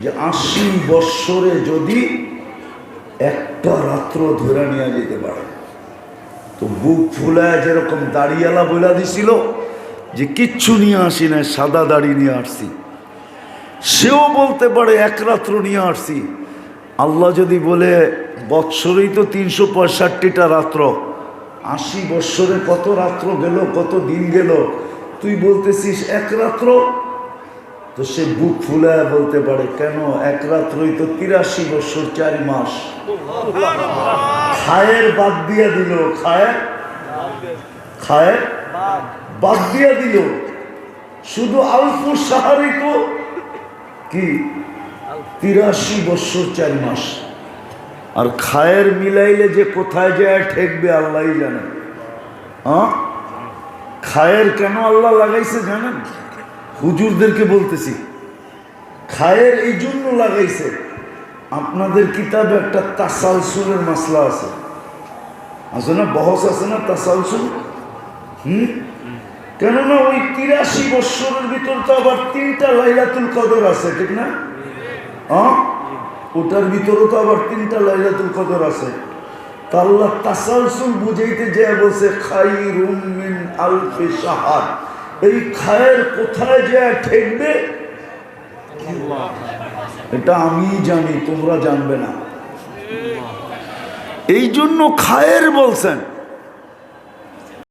যে ৮০ বৎসরে যদি একটা রাত্র ধরে নিয়ে যেতে পারে তো বুক ফুলায় যেরকম দাড়িওয়ালা বইলা দিছিল যে কিচ্ছু নিয়ে আসি না, সাদা দাড়ি নিয়ে আসছি, সেও বলতে পারে এক রাত্র নিয়ে আসছি। আল্লাহ যদি বলে বৎসরেই তো ৩৬৫টা রাত্র, ৮০ বৎসরে কত রাত্র গেল, কত দিন গেল, তুই বলতেছিস এক রাত্র, তো সে বুক ফুলায় বলতে পারে কেন এক রাত্রই তো ৮৩ বৎসর ৪ মাস। খায়ের বাদ দিয়া দিল, খায়ের বাদ দিয়া দিল, শুধু আলফু সাহারি তো কি ৮৩ বৎসর ৪ মাস। আর খায়ের মিলাইলে যে কোথায় যায় ঠেকবে আল্লাহই জানে। হ্যাঁ, খায়ের কেন আল্লাহ লাগাইছে জানেন? হুজুরদেরকে বলতেছি, খায়ের এই জন্য লাগাইছে, আপনাদের কিতাবে একটা তাসালসুলের মাসলা আছে, আছে না, বহস আছে না তাসালসুল। কেননা ওই ৮৩ বৎসরের ভিতর তো আবার ৩টা লাইলাতুল কদর আছে, ঠিক না? হ্যাঁ, ওটার ভিতরে তো আবার 3টা লাইলাতুল কদর আছে। তা আল্লাহ তাসালসুল বুঝাইতে যে বলছে খায়রুম মিন আলফি শাহর, এই খায়ের কোথায় যায় ঠেকবে এটা আমি জানি, তোমরা জানবে না। এই জন্য খায়ের বলছেন।